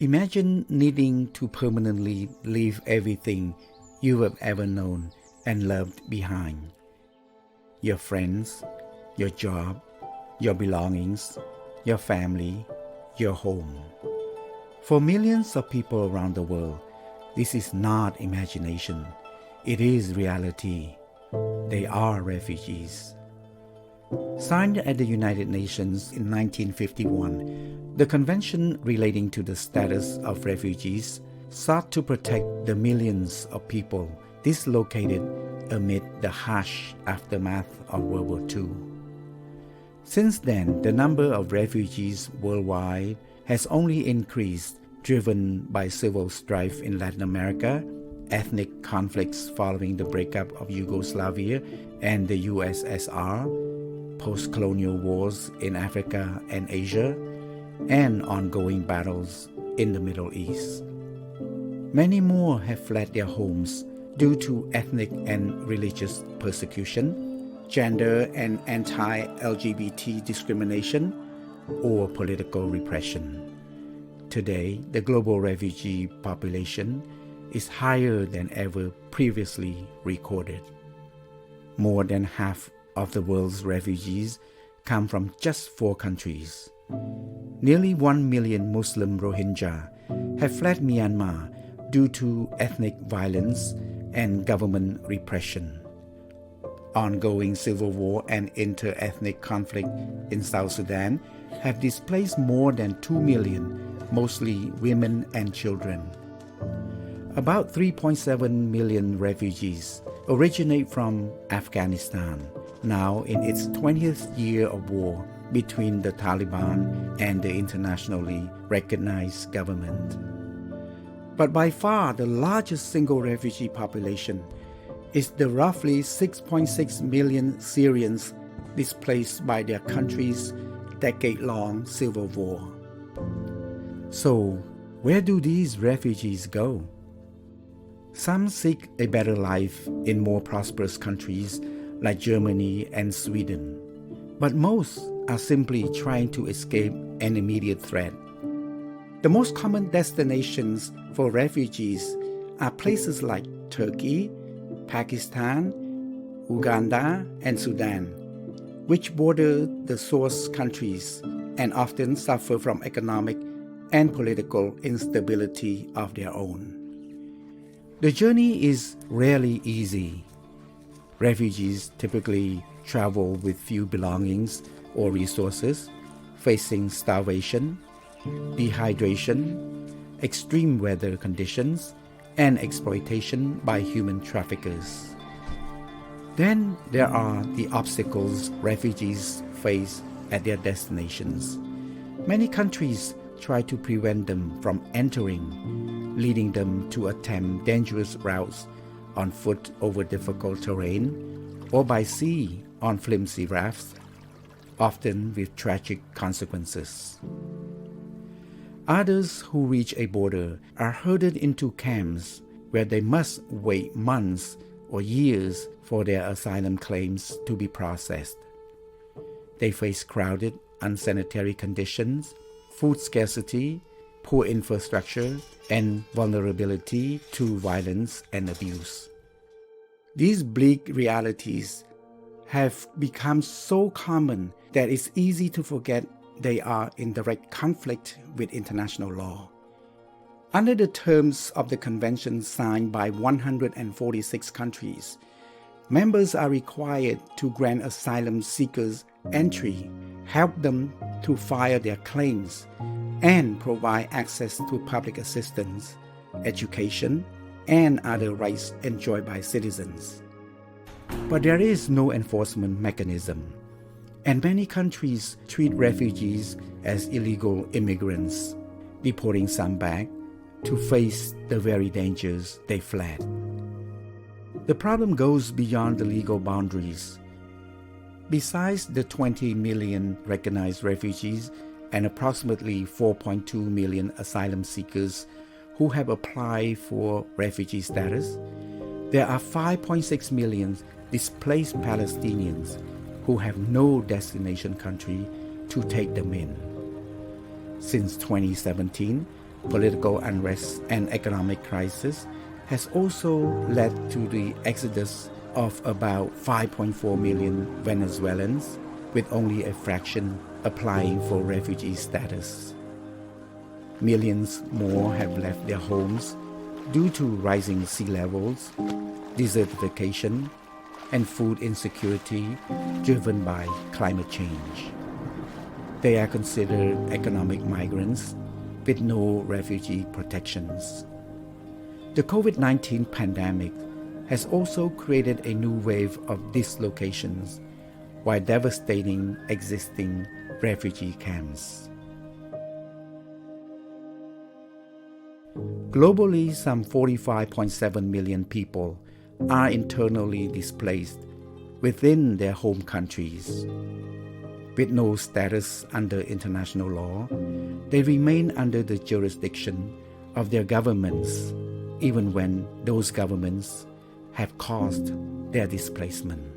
Imagine needing to permanently leave everything you have ever known and loved behind. Your friends, your job, your belongings, your family, your home. For millions of people around the world, this is not imagination. It is reality. They are refugees. Signed at the United Nations in 1951, the Convention relating to the status of refugees sought to protect the millions of people dislocated amid the harsh aftermath of World War II. Since then, the number of refugees worldwide has only increased, driven by civil strife in Latin America, ethnic conflicts following the breakup of Yugoslavia and the USSR, post-colonial wars in Africa and Asia, and ongoing battles in the Middle East. Many more have fled their homes due to ethnic and religious persecution, gender and anti-LGBT discrimination, or political repression. Today, the global refugee population is higher than ever previously recorded. More than half of the world's refugees come from just 4 countries. Nearly 1 million Muslim Rohingya have fled Myanmar due to ethnic violence and government repression. Ongoing civil war and inter-ethnic conflict in South Sudan have displaced more than 2 million, mostly women and children. About 3.7 million refugees originate from Afghanistan, now in its 20th year of war between the Taliban and the internationally recognized government. But by far the largest single refugee population is the roughly 6.6 million Syrians displaced by their country's decade-long civil war. So, where do these refugees go? Some seek a better life in more prosperous countries like Germany and Sweden, but most are simply trying to escape an immediate threat. The most common destinations for refugees are places like Turkey, Pakistan, Uganda, and Sudan, which border the source countries and often suffer from economic and political instability of their own. The journey is rarely easy. Refugees typically travel with few belongings or resources, facing starvation, dehydration, extreme weather conditions, and exploitation by human traffickers. Then there are the obstacles refugees face at their destinations. Many countries try to prevent them from entering, leading them to attempt dangerous routes on foot over difficult terrain or by sea on flimsy rafts, often with tragic consequences. Others who reach a border are herded into camps where they must wait months or years for their asylum claims to be processed. They face crowded, unsanitary conditions, food scarcity, poor infrastructure, and vulnerability to violence and abuse. These bleak realities have become so common that it's easy to forget they are in direct conflict with international law. Under the terms of the convention signed by 146 countries, members are required to grant asylum seekers entry, help them to file their claims, and provide access to public assistance, education, and other rights enjoyed by citizens. But there is no enforcement mechanism, and many countries treat refugees as illegal immigrants, deporting some back to face the very dangers they fled. The problem goes beyond the legal boundaries. Besides the 20 million recognized refugees and approximately 4.2 million asylum seekers who have applied for refugee status, there are 5.6 million displaced Palestinians who have no destination country to take them in. Since 2017, political unrest and economic crisis has also led to the exodus of about 5.4 million Venezuelans, with only a fraction applying for refugee status. Millions more have left their homes due to rising sea levels, desertification, and food insecurity driven by climate change. They are considered economic migrants with no refugee protections. The COVID-19 pandemic has also created a new wave of dislocations while devastating existing refugee camps. Globally, some 45.7 million people are internally displaced within their home countries. With no status under international law, they remain under the jurisdiction of their governments, even when those governments have caused their displacement.